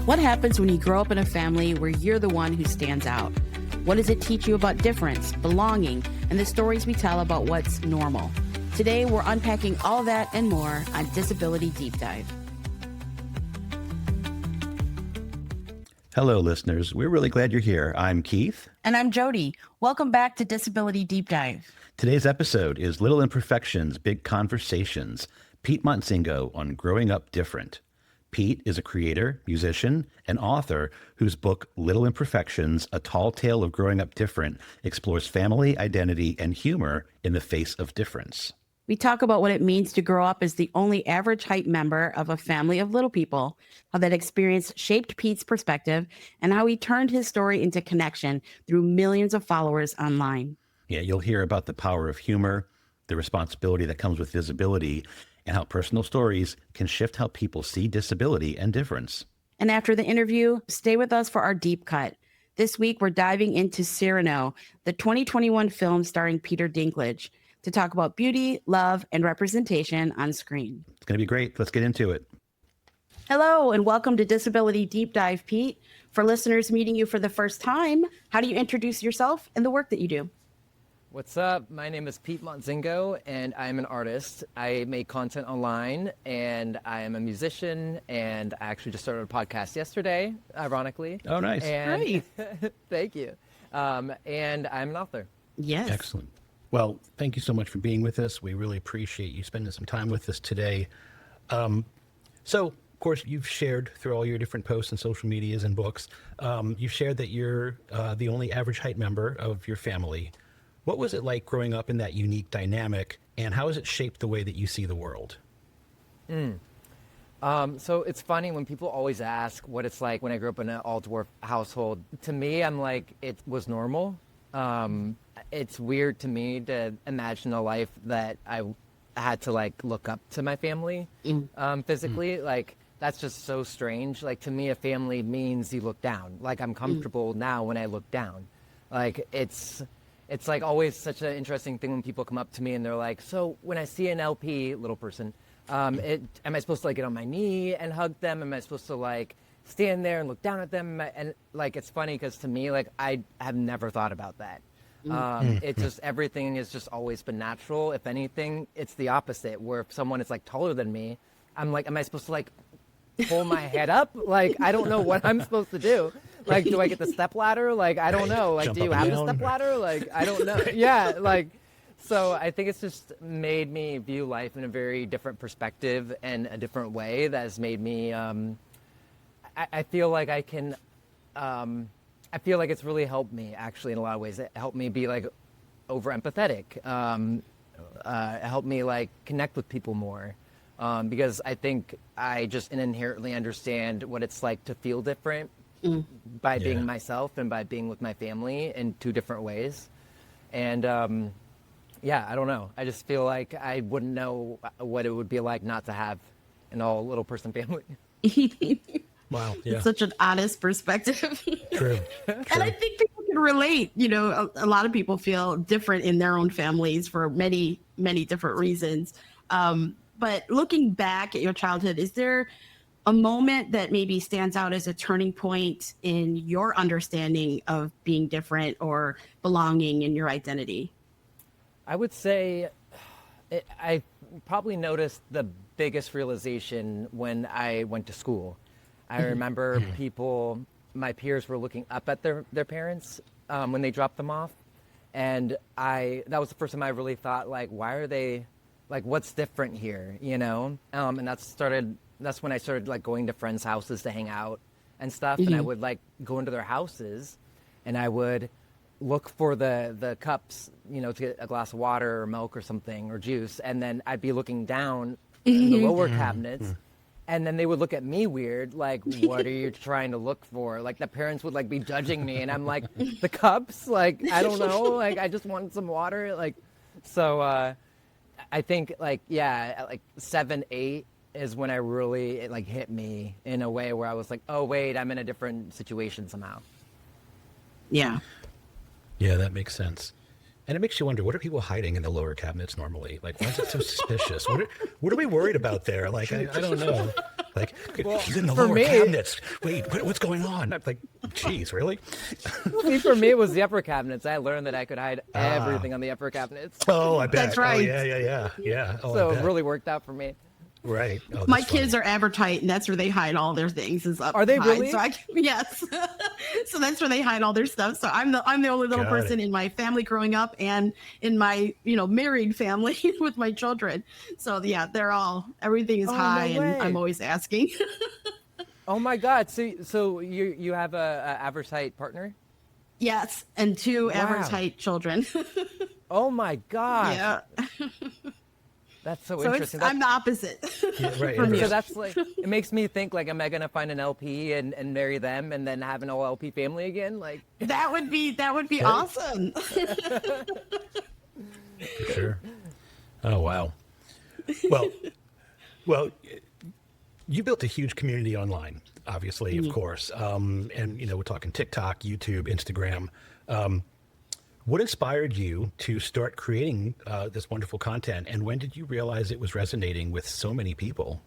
What happens when you grow up in a family where you're the one who stands out? What does it teach you about difference, belonging, and the stories we tell about what's normal? Today, we're unpacking all that and more on Disability Deep Dive. Hello, listeners. We're really glad you're here. I'm Keith. And I'm Jodi. Welcome back to Disability Deep Dive. Today's episode is Little Imperfections, Big Conversations. Peet Montzingo on Growing Up Different. Pete is a creator, musician, and author whose book, Little Imperfections, A Tall Tale of Growing Up Different, explores family, identity, and humor in the face of difference. We talk about what it means to grow up as the only average height member of a family of little people, how that experience shaped Pete's perspective, and how he turned his story into connection through millions of followers online. Yeah, you'll hear about the power of humor, the responsibility that comes with visibility, and how personal stories can shift how people see disability and difference. And after the interview, stay with us for our deep cut. This week, we're diving into Cyrano, the 2021 film starring Peter Dinklage, to talk about beauty, love, and representation on screen. It's going to be great. Let's get into it. Hello, and welcome to Disability Deep Dive, Pete. For listeners meeting you for the first time, how do you introduce yourself and the work that you do? What's up? My name is Peet Montzingo, and I'm an artist. I make content online, and I am a musician, and I actually just started a podcast yesterday, ironically. Oh, nice. And thank you. And I'm an author. Yes. Excellent. Well, thank you so much for being with us. We really appreciate you spending some time with us today. So, of course, you've shared through all your different posts and social medias and books, you've shared that you're the only average height member of your family. What was it like growing up in that unique dynamic, and how has it shaped the way that you see the world? So it's funny when people always ask what it's like when I grew up in an all-dwarf household. To me, I'm like, it was normal. It's weird to me to imagine a life that I had to like look up to my family physically. Like, that's just so strange. Like, to me, a family means you look down. Like, I'm comfortable now when I look down. Like, it's like always such an interesting thing when people come up to me and they're like, so when I see an LP, little person, am I supposed to like get on my knee and hug them? Am I supposed to like stand there and look down at them? And like, it's funny because to me, like, I have never thought about that. It's just, everything has just always been natural. If anything, it's the opposite, where if someone is like taller than me, I'm like, am I supposed to like pull my head up? Like, I don't know what I'm supposed to do. Like, do I get the step ladder? Like, I don't know. Like, do you have a step ladder? Like, I don't know. Yeah, like, so I think it's just made me view life in a very different perspective and a different way that has made me, I feel like I can, I feel like it's really helped me, actually, in a lot of ways. It helped me be, like, over-empathetic. It helped me, like, connect with people more. Because I think I just inherently understand what it's like to feel different by being myself and by being with my family in two different ways. And, yeah, I don't know. I just feel like I wouldn't know what it would be like not to have an all little person family. Wow. Yeah. It's such an honest perspective. True. And I think people can relate. You know, a lot of people feel different in their own families for many, many different reasons. But looking back at your childhood, is there a moment that maybe stands out as a turning point in your understanding of being different or belonging in your identity? I would say I probably noticed the biggest realization when I went to school. I remember my peers were looking up at their parents when they dropped them off. And that was the first time I really thought, like, why are they, like, what's different here, you know? And that's when I started, like, going to friends' houses to hang out and stuff. And I would, like, go into their houses and I would look for the cups, you know, to get a glass of water or milk or something or juice. And then I'd be looking down in the lower cabinets. And then they would look at me weird, like, what are you trying to look for? Like, the parents would, like, be judging me. And I'm like, the cups? Like, I don't know. Like, I just want some water. Like, so I think, like, yeah, at, like, 7, 8 is when it, like, hit me in a way where I was like, oh, wait, I'm in a different situation somehow. Yeah. Yeah, that makes sense. And it makes you wonder, what are people hiding in the lower cabinets normally? Like, why is it so suspicious? What are we worried about there? Like, I don't know. Like, Well, he's in the for lower me- cabinets. Wait, what's going on? I'm like, geez, really? See, for me, it was the upper cabinets. I learned that I could hide everything on the upper cabinets. Oh, I bet. That's right. Oh, yeah. Oh, So I it bet. really worked out for me. Right. Oh, My that's kids funny. are airtight, and that's where they hide all their things. Is up Are they high. really? So yes. So that's where they hide all their stuff. So I'm the only little Got person it. in my family growing up, and in my married family with my children. So yeah, everything is Oh, no high, and I'm way. always asking. Oh my God! So you have a average height partner? Yes, and two average Wow. height children. Oh my gosh! Yeah. That's so So interesting. I'm the opposite. Yeah, right. For me. So interesting. that's like, it makes me think like, am I gonna find an LP and marry them and then have an all LP family again? Like, That would be awesome. For sure. Oh, wow. Well, you built a huge community online, obviously, of course. And, we're talking TikTok, YouTube, Instagram. What inspired you to start creating this wonderful content? And when did you realize it was resonating with so many people?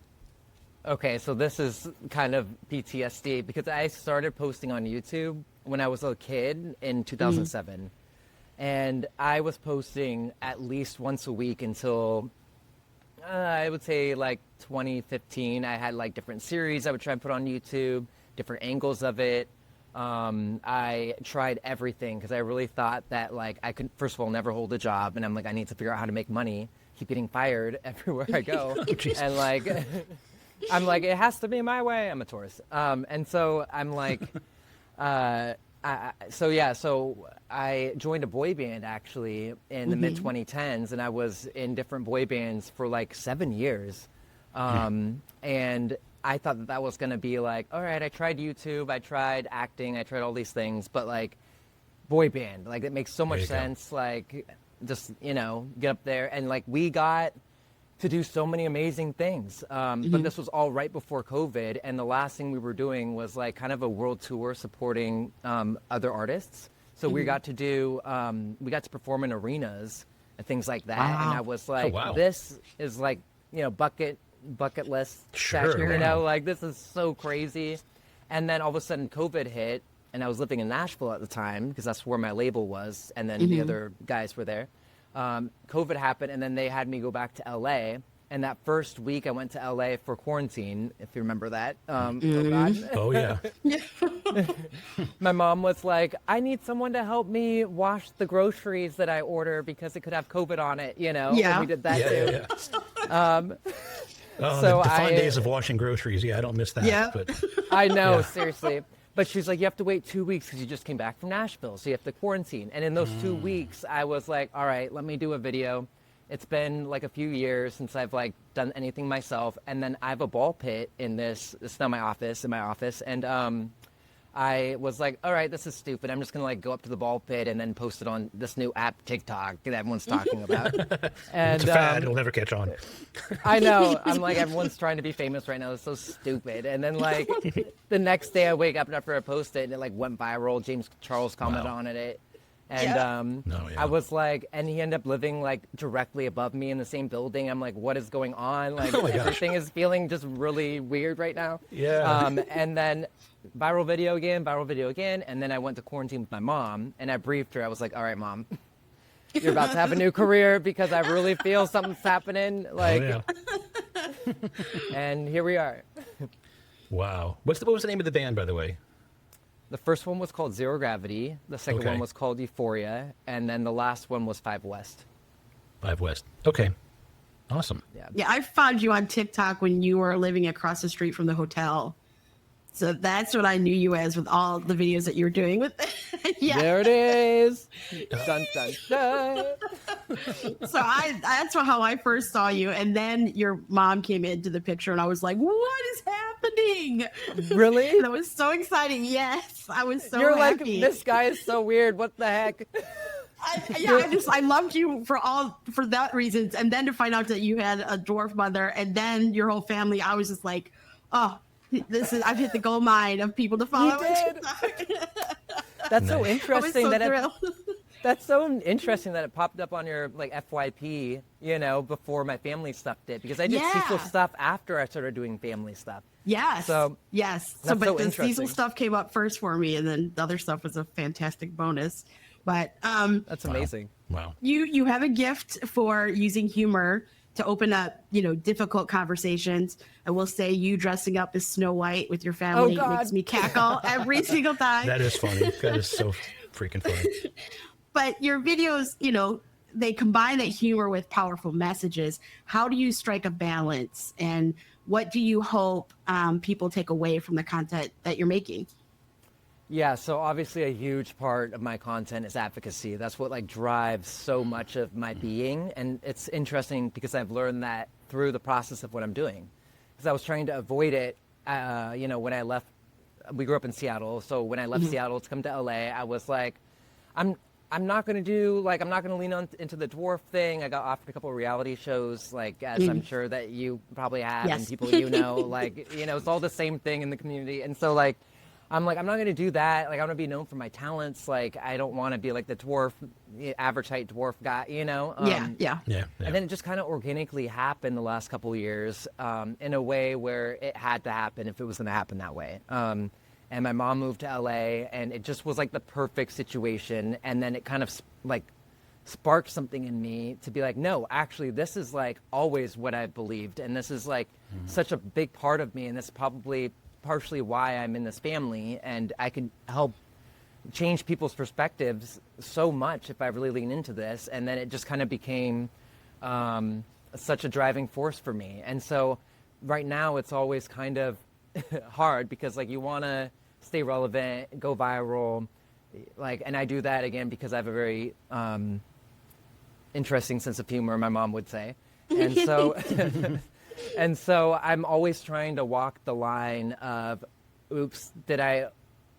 okay, so this is kind of PTSD because I started posting on YouTube when I was a kid in 2007. And I was posting at least once a week until I would say like 2015. I had like different series I would try and put on YouTube, different angles of it. I tried everything because I really thought that like I could, first of all, never hold a job. And I'm like, I need to figure out how to make money, keep getting fired everywhere I go. Jeez. And like, I'm like, it has to be my way. I'm a Taurus. And so I'm like, so I joined a boy band actually in the mid 2010s, and I was in different boy bands for like 7 years. And I thought that was going to be like, all right, I tried YouTube, I tried acting, I tried all these things, but like boy band, like it makes so much you go. sense. Like just, get up there. And like we got to do so many amazing things. But this was all right before COVID. And the last thing we were doing was like kind of a world tour supporting other artists. So we got to do, we got to perform in arenas and things like that. Wow. And I was like, wow. this is like, bucket list Sure, session, wow. like this is so crazy. And then all of a sudden COVID hit, and I was living in Nashville at the time because that's where my label was. And then the other guys were there. COVID happened, and then they had me go back to LA. And that first week I went to LA for quarantine, if you remember that. Oh God. Oh, yeah. My mom was like, I need someone to help me wash the groceries that I order because it could have COVID on it, And Yeah. we did that Yeah, too. yeah. Oh, So the fun I- days of washing groceries. Yeah, I don't miss that. Yeah. But I know, Yeah. seriously. But she's like, you have to wait 2 weeks because you just came back from Nashville. So you have to quarantine. And in those 2 weeks, I was like, all right, let me do a video. It's been like a few years since I've like done anything myself. And then I have a ball pit in this is now my office, And I was like, all right, this is stupid. I'm just going to like go up to the ball pit and then post it on this new app, TikTok, that everyone's talking about. And it's a fad. It'll never catch on. I know. I'm like, everyone's trying to be famous right now. It's so stupid. And then like the next day I wake up after I post it and it like went viral. James Charles commented Wow. on it. And Yeah. No, yeah. I was like, and he ended up living like directly above me in the same building. I'm like, what is going on? Like Oh my gosh. everything is feeling just really weird right now. Yeah. And then viral video again. And then I went to quarantine with my mom and I briefed her. I was like, all right, Mom, you're about to have a new career because I really feel something's happening. Like, Oh, yeah. and here we are. Wow. What was the name of the band, by the way? The first one was called Zero Gravity. The second Okay. one was called Euphoria. And then the last one was 5 West. 5 West. Okay. Awesome. Yeah. Yeah, I found you on TikTok when you were living across the street from the hotel. So that's what I knew you as with all the videos that you were doing with yeah. There it is. Dun, dun, dun. So that's how I first saw you. And then your mom came into the picture and I was like, what is happening? Really? And I was so excited. Yes, I was so You're like, happy. this guy is so weird. What the heck? I loved you for that reasons. And then to find out that you had a dwarf mother and then your whole family, I was just like, oh, I've hit the gold mine of people to follow. You did. That's so Nice. interesting I was so that thrilled. That's so interesting that it popped up on your like FYP, you know, before my family stuff did, because I did Cecil stuff after I started doing family stuff. Yes. So yes. that's But so the interesting. Cecil stuff came up first for me, and then the other stuff was a fantastic bonus. But That's amazing. Wow. you have a gift for using humor to open up, you know, difficult conversations. I will say, you dressing up as Snow White with your family God. makes me cackle every single time. That is funny. That is so freaking funny. But your videos, you know, they combine that humor with powerful messages. How do you strike a balance, and what do you hope people take away from the content that you're making? Yeah, so obviously a huge part of my content is advocacy. That's what like drives so much of my being, and it's interesting because I've learned that through the process of what I'm doing. Because I was trying to avoid it, you know, when I left. We grew up in Seattle, so when I left Seattle to come to LA, I was like, I'm not gonna do like I'm not gonna lean on into the dwarf thing. I got offered a couple of reality shows, like as I'm sure that you probably have, Yes. and people you know, like you know, it's all the same thing in the community, and so like. I'm like, I'm not going to do that. Like, I want to be known for my talents. Like, I don't want to be like the dwarf, average height dwarf guy, you know? Yeah. And then it just kind of organically happened the last couple of years in a way where it had to happen if it was going to happen that way. And my mom moved to LA, and it just was like the perfect situation. And then it kind of like sparked something in me to be like, no, actually, this is like always what I believed. And this is like such a big part of me. And this probably partially why I'm in this family, and I can help change people's perspectives so much if I really lean into this. And then it just kind of became such a driving force for me. And so right now it's always kind of hard because like you want to stay relevant, go viral, like, and I do that again because I have a very interesting sense of humor, my mom would say. And so and so I'm always trying to walk the line of, oops, did I,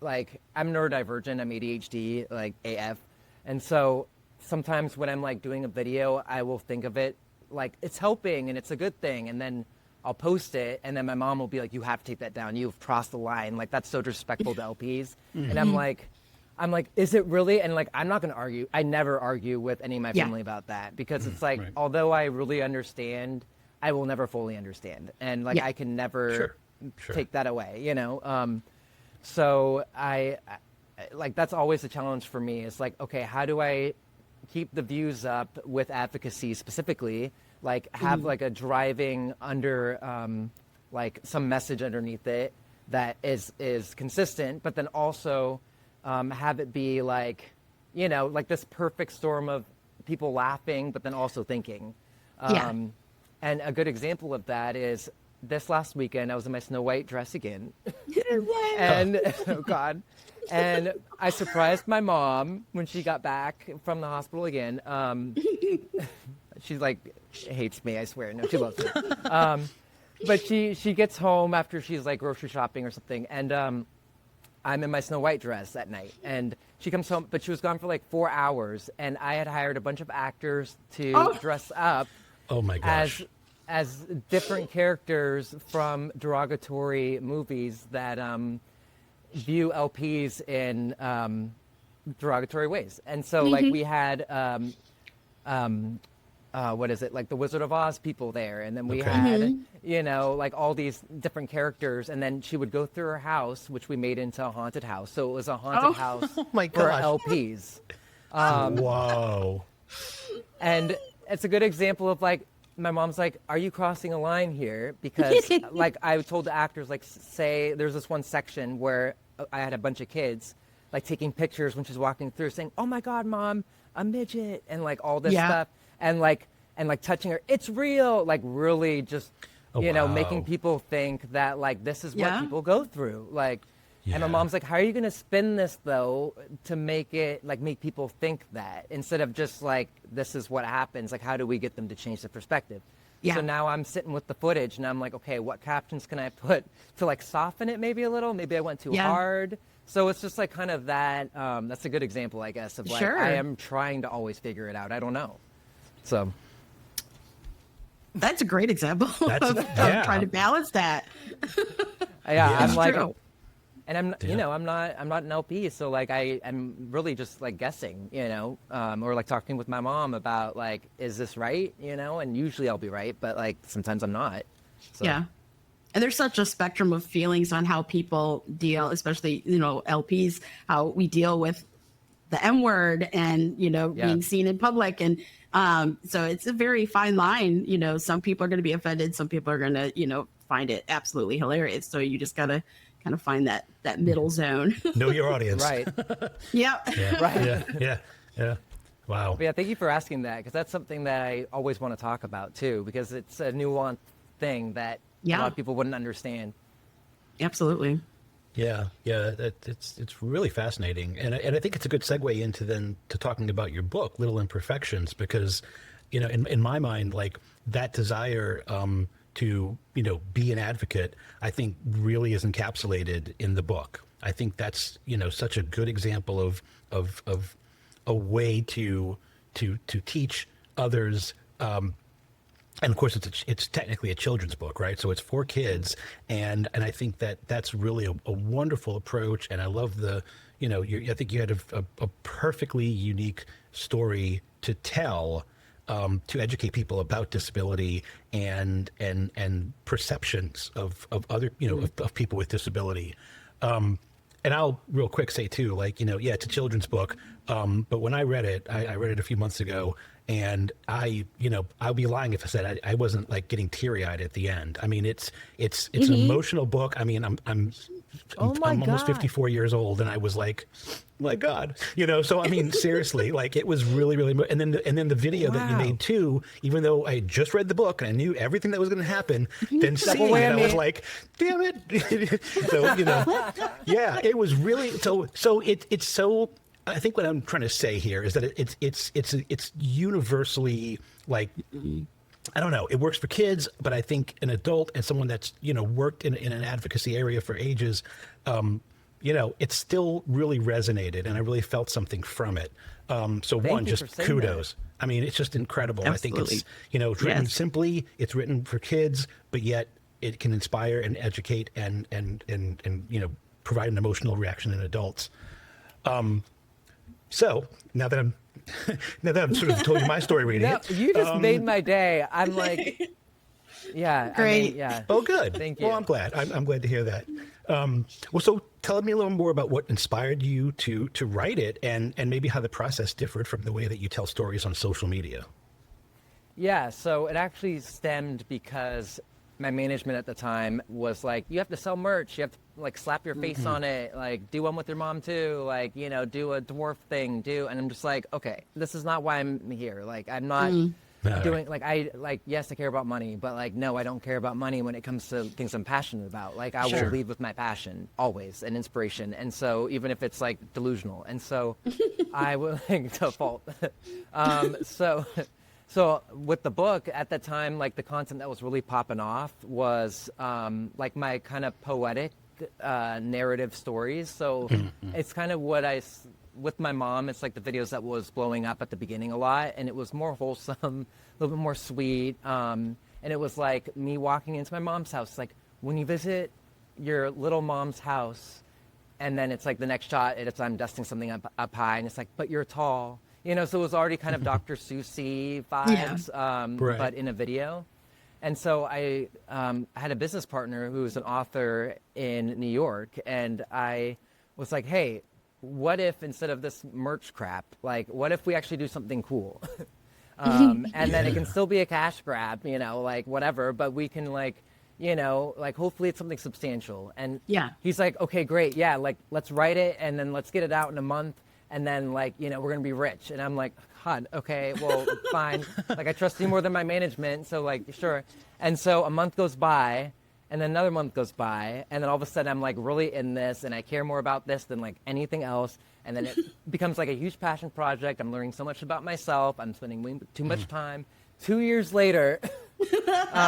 like, I'm neurodivergent, I'm ADHD, like AF. And so sometimes when I'm like doing a video, I will think of it like it's helping and it's a good thing. And then I'll post it, and then my mom will be like, you have to take that down. You've crossed the line. Like, that's so disrespectful to LPs. And I'm like, is it really? And like, I'm not going to argue. I never argue with any of my family about that because it's like, although I really understand, I will never fully understand. And like, I can never take that away, you know? So I like, that's always a challenge for me. It's like, okay, how do I keep the views up with advocacy specifically? Like have like a driving under, like some message underneath it that is consistent, but then also have it be like, you know, like this perfect storm of people laughing, but then also thinking. And a good example of that is this last weekend, I was in my Snow White dress again. And, oh God. And I surprised my mom when she got back from the hospital again. She's like, hates me, I swear. No, she loves me. But she gets home after she's like grocery shopping or something. And I'm in my Snow White dress at night. And she comes home, but she was gone for like 4 hours. And I had hired a bunch of actors to dress up. Oh my gosh. As different characters from derogatory movies that view LPs in derogatory ways. And so like we had what is it, like the Wizard of Oz people there, and then we had you know, like all these different characters, and then she would go through her house, which we made into a haunted house. So it was a haunted house my for gosh. LPs. Whoa. And it's a good example of like, my mom's like, are you crossing a line here? Because like I told the actors, like, say there's this one section where I had a bunch of kids like taking pictures when she's walking through saying, oh my God, Mom, a midget, and like all this stuff. And like touching her, it's real, like really just, you know, making people think that like this is what people go through. Like, and my mom's like, how are you going to spin this though to make it like make people think that instead of just like, this is what happens. Like, how do we get them to change the perspective? So now I'm sitting with the footage and I'm like, okay, what captions can I put to like soften it maybe a little? Maybe I went too hard. So it's just like kind of that, that's a good example, I guess, of like, I am trying to always figure it out. I don't know. So that's a great example of trying to balance that. I'm like, true. And I'm not an LP, so like I'm really just like guessing, or like talking with my mom about like, is this right, and usually I'll be right, but like sometimes I'm not. So. Yeah. And there's such a spectrum of feelings on how people deal, especially, LPs, how we deal with the M word and, being seen in public. And so it's a very fine line. Some people are going to be offended. Some people are going to, find it absolutely hilarious. So you just got to kind of find that middle zone. Know your audience. Right. Yeah. Right. Yeah. Wow. But yeah, thank you for asking that, because that's something that I always want to talk about too, because it's a nuanced thing that a lot of people wouldn't understand. Absolutely. Yeah, it's really fascinating, and I think it's a good segue into then to talking about your book, Little Imperfections, because in my mind, like that desire to be an advocate, I think really is encapsulated in the book. I think that's such a good example of a way to teach others. And of course, it's technically a children's book, right? So it's for kids, and I think that's really a wonderful approach. And I love I think you had a perfectly unique story to tell, to educate people about disability and perceptions of other of people with disability. And I'll real quick say too, like it's a children's book, but when I read it, I read it a few months ago. And I'll be lying if I said I wasn't like getting teary eyed at the end. I mean, it's an emotional book. I mean, I'm almost 54 years old, and I was like, my God, So I mean, seriously, like it was really, really. And then the video that you made too. Even though I just read the book and I knew everything that was going to happen, then seeing it, I was like, damn it. So yeah, it was really so. It's so. I think what I'm trying to say here is that it's universally like, I don't know, it works for kids, but I think an adult and someone that's worked in an advocacy area for ages, it still really resonated, and I really felt something from it. So Thank one, you just kudos. That. I mean, it's just incredible. Absolutely. I think it's written simply, it's written for kids, but yet it can inspire and educate and provide an emotional reaction in adults. So now that I've sort of told you my story reading it. You just made my day. I'm like, yeah. Great. Yeah. Oh, good. Thank you. Well, I'm glad. I'm glad to hear that. Well, so tell me a little more about what inspired you to write it, and maybe how the process differed from the way that you tell stories on social media. Yeah, so it actually stemmed because my management at the time was like, you have to sell merch, you have to like slap your face on it, like do one with your mom too, like do a dwarf thing, and I'm just like, okay, this is not why I'm here. Like I'm not doing like yes, I care about money, but like no, I don't care about money when it comes to things I'm passionate about. Like I will lead with my passion always, and inspiration, and so even if it's like delusional, and so I will like default. So with the book at the time, like the content that was really popping off was like my kind of poetic narrative stories. So it's kind of what with my mom, it's like the videos that was blowing up at the beginning a lot, and it was more wholesome, a little bit more sweet. And it was like me walking into my mom's house, like when you visit your little mom's house, and then it's like the next shot, it's I'm dusting something up high, and it's like, but you're tall. So it was already kind of Dr. Seuss-y vibes, Right. but in a video. And so I had a business partner who's an author in New York, and I was like, hey, what if instead of this merch crap, like what if we actually do something cool? And then it can still be a cash grab, like whatever, but we can like hopefully it's something substantial. And he's like, okay, great. Yeah, like let's write it and then let's get it out in a month. And then like, we're going to be rich. And I'm like, God, okay, well, fine. Like I trust you more than my management. So like, sure. And so a month goes by, and then another month goes by. And then all of a sudden I'm like really in this, and I care more about this than like anything else. And then it becomes like a huge passion project. I'm learning so much about myself. I'm spending way too much time. 2 years later,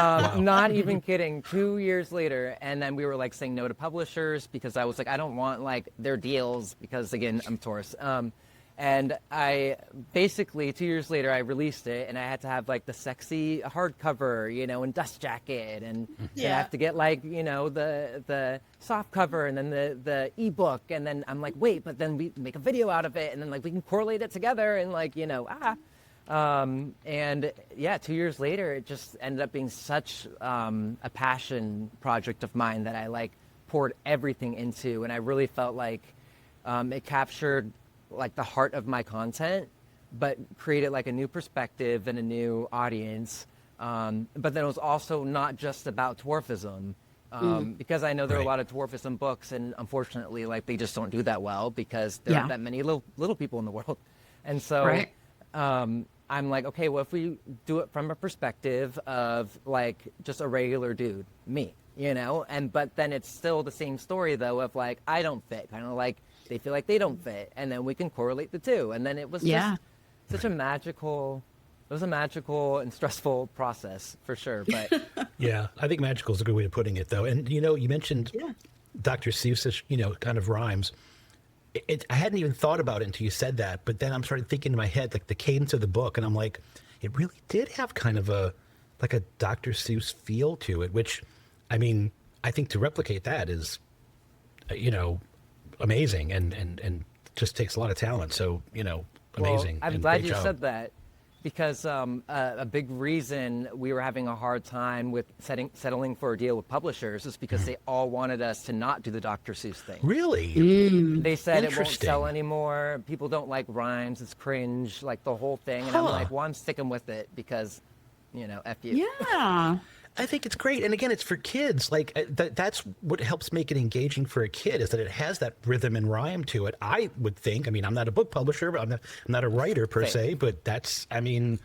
not even kidding, 2 years later, and then we were like saying no to publishers because I was like, I don't want like their deals because again, I'm Taurus. And I basically 2 years later I released it, and I had to have like the sexy hardcover, and dust jacket, and then I have to get like the soft cover, and then the ebook, and then I'm like, wait, but then we make a video out of it, and then like we can correlate it together, and like and yeah, 2 years later it just ended up being such a passion project of mine that I like poured everything into, and I really felt like it captured like the heart of my content, but created like a new perspective and a new audience. But then it was also not just about dwarfism, because I know there are a lot of dwarfism books, and unfortunately, like they just don't do that well because there aren't that many little people in the world. And so I'm like, okay, well, if we do it from a perspective of like just a regular dude, me, but then it's still the same story though of like, I don't fit, kind of like they feel like they don't fit, and then we can correlate the two. And then it was just such a magical and stressful process for sure. But Yeah, I think magical is a good way of putting it, though. And you mentioned Dr. Seuss's, kind of rhymes. I hadn't even thought about it until you said that, but then I'm starting thinking in my head like the cadence of the book, and I'm like, it really did have kind of a Dr. Seuss feel to it, which, I mean, I think to replicate that is, amazing and just takes a lot of talent. So, amazing. Well, I'm glad you said that, because a big reason we were having a hard time with settling for a deal with publishers is because they all wanted us to not do the Dr. Seuss thing. Really? They said it won't sell anymore. People don't like rhymes. It's cringe, like the whole thing. And I'm like, well, I'm sticking with it because, F you. Yeah. I think it's great. And again, it's for kids. Like that's what helps make it engaging for a kid, is that it has that rhythm and rhyme to it. I would think, I mean, I'm not a book publisher, but I'm not a writer per se, but that's, I mean,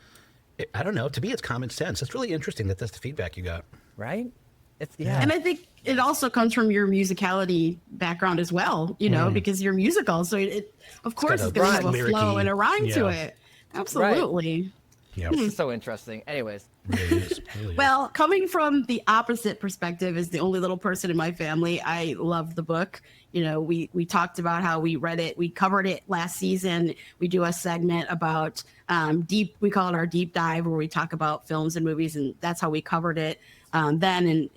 I don't know. To me, it's common sense. It's really interesting that that's the feedback you got. Right? It's And I think it also comes from your musicality background as well, because you're musical. So it of course, it's going to have a flow and a rhyme to it. Absolutely. Right. Yeah. It's so interesting. Anyways. Really is. Well, coming from the opposite perspective, as the only little person in my family, I love the book. We talked about how we read it. We covered it last season. We do a segment about we call it our deep dive, where we talk about films and movies, and that's how we covered it then. And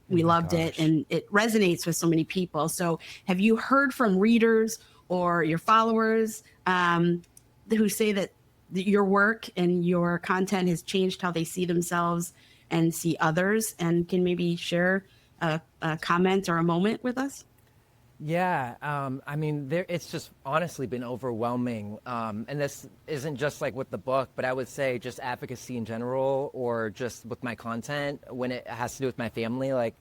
we loved it, and it resonates with so many people. So have you heard from readers or your followers who say that your work and your content has changed how they see themselves and see others, and can maybe share a comment or a moment with us? Yeah, I mean, it's just honestly been overwhelming. And this isn't just like with the book, but I would say just advocacy in general, or just with my content when it has to do with my family. Like,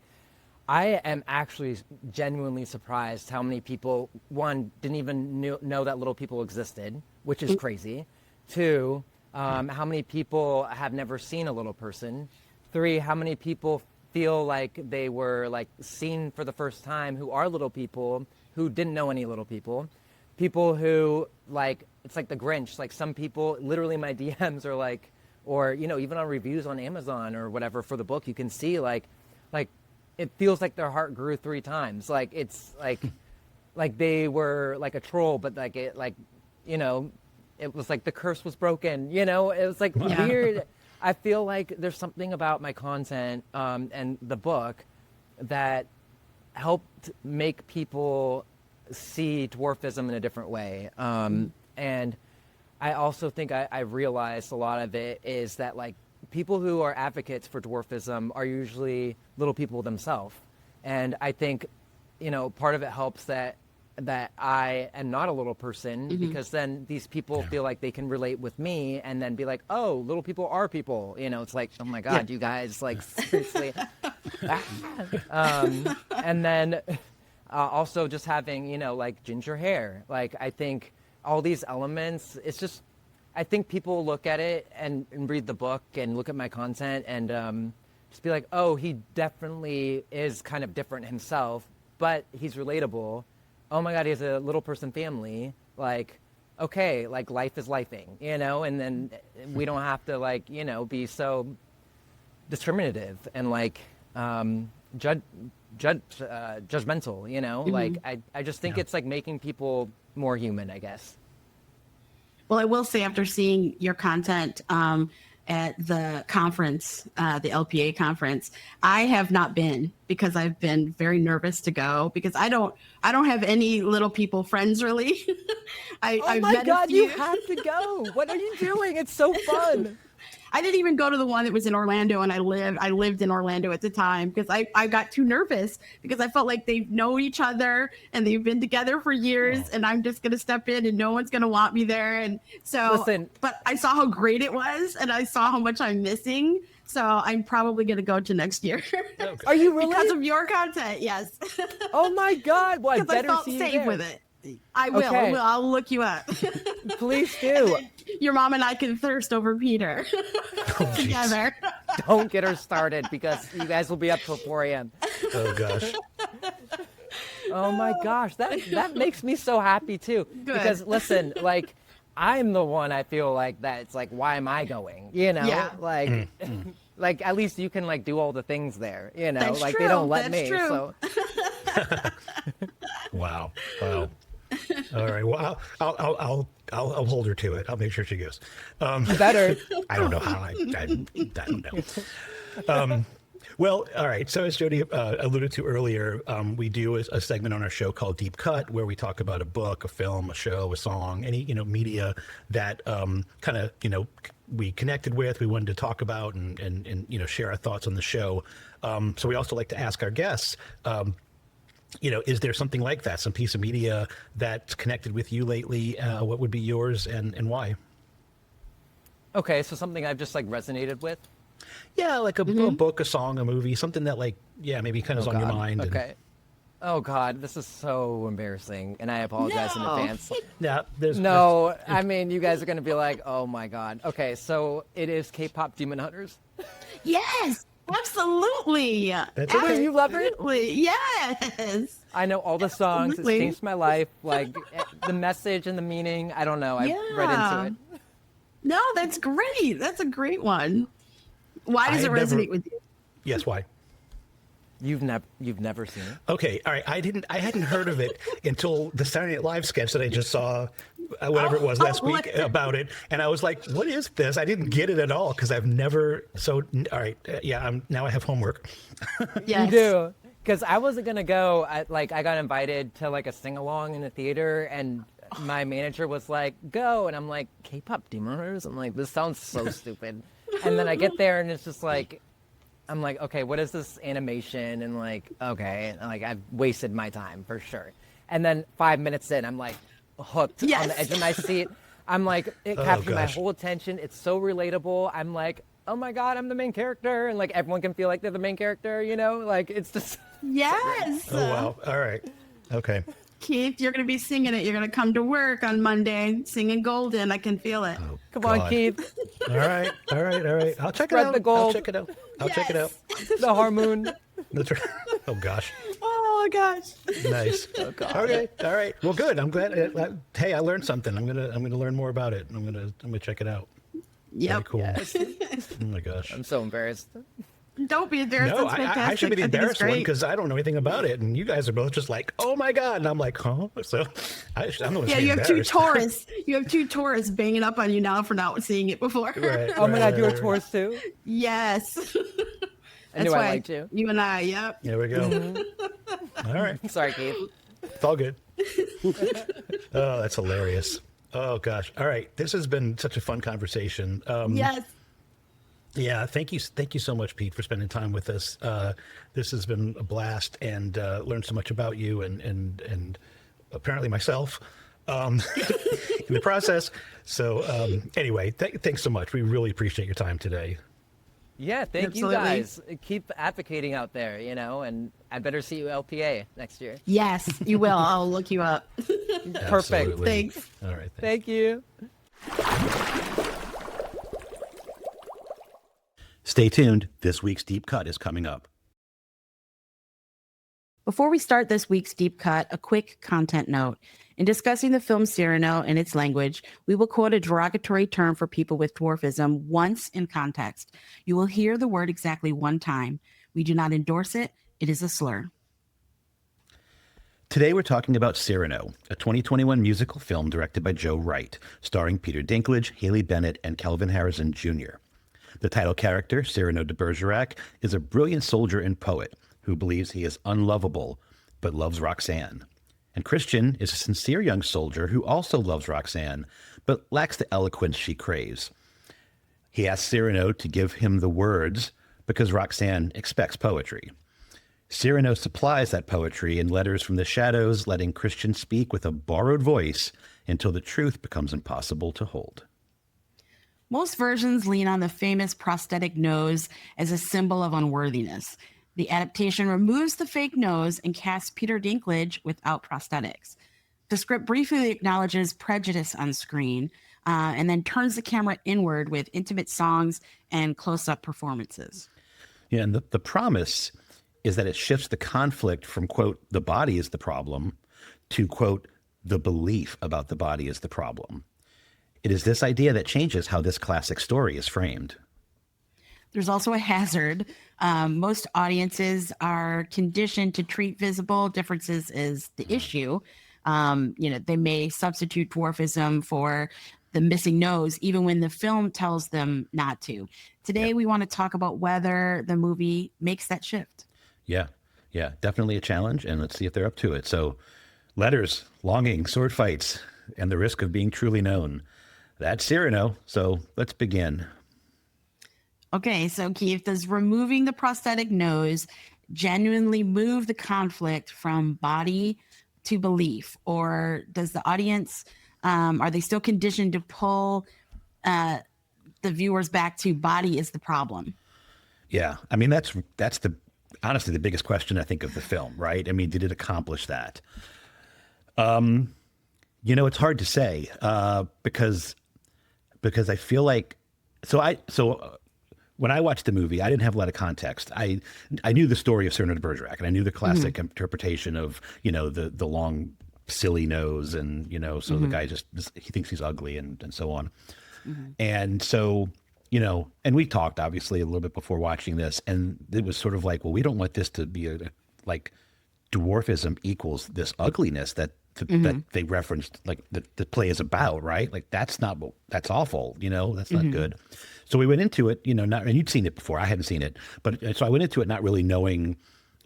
I am actually genuinely surprised how many people, one, didn't even know that little people existed, which is crazy. Two, how many people have never seen a little person? Three, how many people feel like they were like seen for the first time who are little people who didn't know any little people? People who like, it's like the Grinch. Like some people, literally my DMs are like, or, even on reviews on Amazon or whatever for the book, you can see like it feels like their heart grew 3 times. Like it's like they were like a troll, but like it was like the curse was broken, it was like weird. I feel like there's something about my content and the book that helped make people see dwarfism in a different way. And I also think I realized a lot of it is that like people who are advocates for dwarfism are usually little people themselves. And I think, part of it helps that I am not a little person, because then these people feel like they can relate with me and then be like, oh, little people are people. It's like, oh my God, you guys, like, seriously. And then also just having, like ginger hair. Like, I think all these elements, it's just, I think people look at it and read the book and look at my content and just be like, oh, he definitely is kind of different himself, but he's relatable. Oh my God, he has a little person family. Like, okay, like life is lifing, and then we don't have to like, be so discriminative and like judgmental, Like I just think it's like making people more human, I guess. Well, I will say after seeing your content at the conference, the LPA conference, I have not been because I've been very nervous to go because I don't have any little people friends really. I've my met a God, few. you have to go. What are you doing? It's so fun. I didn't even go to the one that was in Orlando, and I lived in Orlando at the time because I got too nervous because I felt like they know each other and they've been together for years, and I'm just gonna step in and no one's gonna want me there. And so, Listen, but I saw how great it was, and I saw how much I'm missing. So I'm probably gonna go to next year. are you really? Because of your content, yes. Oh my God! Well, I Because I better felt see you safe there. with it. I will. Okay. I'll look you up. Please do. Your mom and I can thirst over Peter together. Don't get her started because you guys will be up till 4 a.m. Oh gosh. Oh my gosh, that makes me so happy too. Good. Because listen, like I'm the one I feel like that it's like why am I going? You know? Yeah. Like like at least you can like do all the things there, you know? That's like true. they don't let That's me. true. So Wow. All right. Well, I'll hold her to it. I'll make sure she goes. better. I don't know how. I don't know. Well, all right. So as Jodi alluded to earlier, we do a segment on our show called Deep Cut, where we talk about a book, a film, a show, a song, any media that kind of we connected with, we wanted to talk about, and share our thoughts on the show. So we also like to ask our guests. Is there something like that, some piece of media that's connected with you lately? What would be yours and why? Okay, so something I've just like resonated with. Yeah, like a book, a song, a movie, something that maybe kind of on your God. mind. Okay. Oh God, this is so embarrassing, and I apologize in advance. Yeah, there's I mean, you guys are gonna be like, oh my God. Okay, so it is K-pop Demon Hunters. Yes, absolutely. That's okay. Wait, you love it? Absolutely. Yes. I know all the songs. Absolutely. It's changed my life. Like the message and the meaning. I don't know. I read into it. No, that's great. That's a great one. Why does I it never- resonate with you? Yes, why? You've never seen it. Okay, all right. I hadn't heard of it until the Saturday Night Live sketch that I just saw, whatever it was last week about it, and I was like, "What is this?" I didn't get it at all because I've never. So, all right, now I have homework. Yes. You do. Because I wasn't gonna go. I got invited to like a sing along in a theater, and my manager was like, "Go," and I'm like, "K-pop Demon Hunters." I'm like, "This sounds so stupid." And then I get there, and it's just like, I'm like, okay, what is this animation? And like, okay, and like I've wasted my time for sure. And then 5 minutes in, I'm like hooked on the edge of my seat. I'm like, it captured my whole attention. It's so relatable. I'm like, oh my God, I'm the main character. And like everyone can feel like they're the main character, like it's just. Yes. Oh wow! All right, okay. Keith, you're going to be singing it. You're going to come to work on Monday singing Golden. I can feel it. Oh, Come on, God. Keith. All right. I'll check Spread it out. the gold. I'll check it out. Check it out. The harmoon. That's right. Oh gosh. Oh, my gosh. Nice. Okay. All right. Well, good. I'm glad. Hey, I learned something. I'm gonna learn more about it. I'm gonna check it out. Yep. Very cool. Oh my gosh. I'm so embarrassed. Don't be embarrassed. No, It's fantastic. I should be the I think it's embarrassed one great. because I don't know anything about it, and you guys are both just like, "Oh my God!" And I'm like, "Huh?" So I'm the one. Yeah, you have two tourists. You have two tourists banging up on you now for not seeing it before. Right, Oh my God, you were right. tours too? Yes. I knew That's I why liked you. You and I, yep. There we go. All right. Sorry, Keith. It's all good. Oh, that's hilarious. Oh gosh. All right. This has been such a fun conversation. Yes. Yeah. Thank you so much, Pete, for spending time with us. This has been a blast, and learned so much about you and apparently myself in the process. So anyway, thanks so much. We really appreciate your time today. Yeah, thank Absolutely. you guys. Keep advocating out there, and I better see you LPA next year. Yes, you will. I'll look you up. Perfect. Absolutely. Thanks. All right. Thanks. Thank you. Stay tuned. This week's Deep Cut is coming up. Before we start this week's Deep Cut, a quick content note. In discussing the film Cyrano and its language, we will quote a derogatory term for people with dwarfism once in context. You will hear the word exactly one time. We do not endorse it. It is a slur. Today we're talking about Cyrano, a 2021 musical film directed by Joe Wright, starring Peter Dinklage, Haley Bennett, and Calvin Harrison Jr. The title character, Cyrano de Bergerac, is a brilliant soldier and poet who believes he is unlovable but loves Roxanne. And Christian is a sincere young soldier who also loves Roxanne but lacks the eloquence she craves. He asks Cyrano to give him the words because Roxanne expects poetry. Cyrano supplies that poetry in letters from the shadows, letting Christian speak with a borrowed voice until the truth becomes impossible to hold. Most versions lean on the famous prosthetic nose as a symbol of unworthiness. The adaptation removes the fake nose and casts Peter Dinklage without prosthetics. The script briefly acknowledges prejudice on screen and then turns the camera inward with intimate songs and close-up performances. Yeah, and the promise is that it shifts the conflict from, quote, the body is the problem to, quote, the belief about the body is the problem. It is this idea that changes how this classic story is framed. There's also a hazard. Most audiences are conditioned to treat visible differences as the issue. They may substitute dwarfism for the missing nose, even when the film tells them not to. Today, we want to talk about whether the movie makes that shift. Yeah, definitely a challenge, and let's see if they're up to it. So, letters, longing, sword fights, and the risk of being truly known. That's Cyrano, so let's begin. Okay, so Keith, does removing the prosthetic nose genuinely move the conflict from body to belief? Or does the audience, are they still conditioned to pull the viewers back to body is the problem? Yeah, I mean, that's honestly the biggest question, I think, of the film, right? I mean, did it accomplish that? It's hard to say because I feel like, when I watched the movie, I didn't have a lot of context. I knew the story of Cyrano de Bergerac, and I knew the classic interpretation of, the long, silly nose, and, so the guy he thinks he's ugly and so on. And so, and we talked obviously a little bit before watching this, and it was sort of like, well, we don't want this to be like dwarfism equals this ugliness that they referenced, like the play is about, right? Like that's awful, that's not good. So we went into it, and you'd seen it before, I hadn't seen it, but so I went into it not really knowing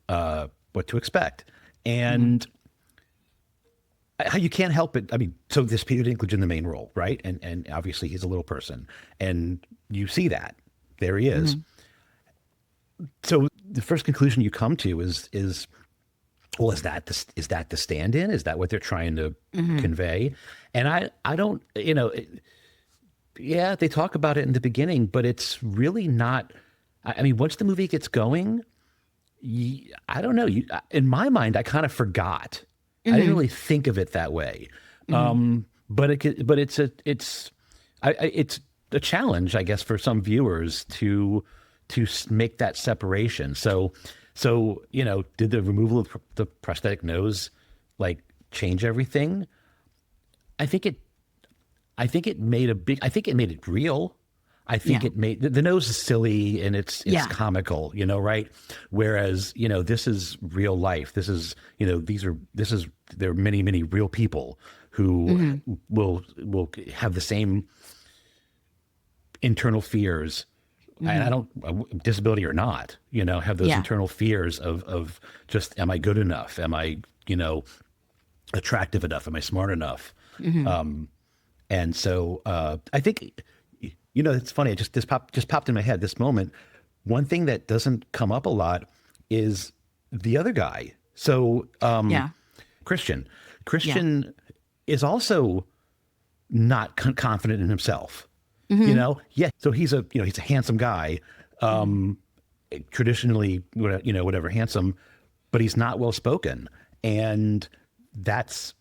what to expect. And you can't help it. I mean, so there's Peter Dinklage in the main role, right? And obviously he's a little person, and you see that there he is. So the first conclusion you come to is well, is that the stand-in? Is that what they're trying to convey? And I don't, yeah, they talk about it in the beginning, but it's really not. I mean, once the movie gets going, I don't know. In my mind, I kind of forgot. I didn't really think of it that way. But it's a challenge, I guess, for some viewers to make that separation. So did the removal of the prosthetic nose change everything? I think it made it real. I think it made the nose is silly and it's comical, right? Whereas, this is real life. This is, there are many, many real people who will have the same internal fears. And I don't, disability or not, have those internal fears of just, am I good enough? Am I, attractive enough? Am I smart enough? And so I think, it's funny. It just popped in my head this moment. One thing that doesn't come up a lot is the other guy. So Christian is also not confident in himself. So he's a handsome guy, traditionally, whatever, handsome, but he's not well spoken, and that's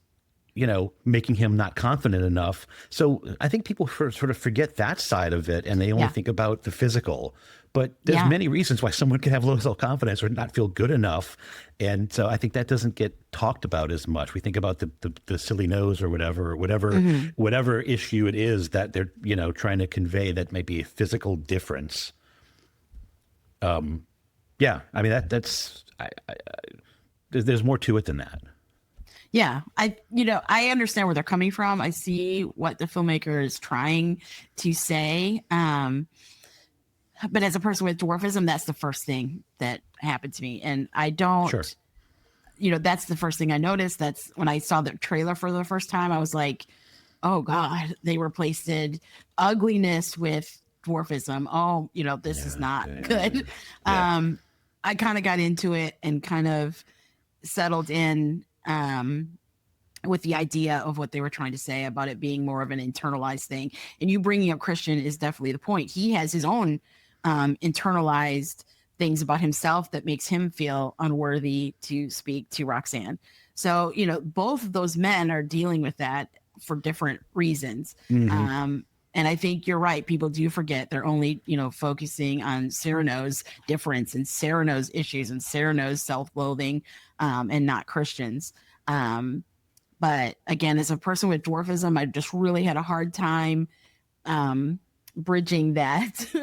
making him not confident enough. So I think people sort of forget that side of it, and they only think about the physical. But there's many reasons why someone can have low self-confidence or not feel good enough. And so I think that doesn't get talked about as much. We think about the silly nose or whatever issue it is that they're, trying to convey that may be a physical difference. I mean, that's there's more to it than that. Yeah, I understand where they're coming from. I see what the filmmaker is trying to say. But as a person with dwarfism, that's the first thing that happened to me. And I Sure. don't, that's the first thing I noticed. That's when I saw the trailer for the first time, I was like, oh God, they replaced ugliness with dwarfism. Oh, this is Yeah. not Yeah. good. Yeah. I kind of got into it and kind of settled in with the idea of what they were trying to say about it being more of an internalized thing. And you bringing up Christian is definitely the point. He has his own internalized things about himself that makes him feel unworthy to speak to Roxanne. So, both of those men are dealing with that for different reasons. Mm-hmm. And I think you're right. People do forget they're only, focusing on Cyrano's difference and Cyrano's issues and Cyrano's self-loathing, and not Christian's. But again, as a person with dwarfism, I just really had a hard time bridging that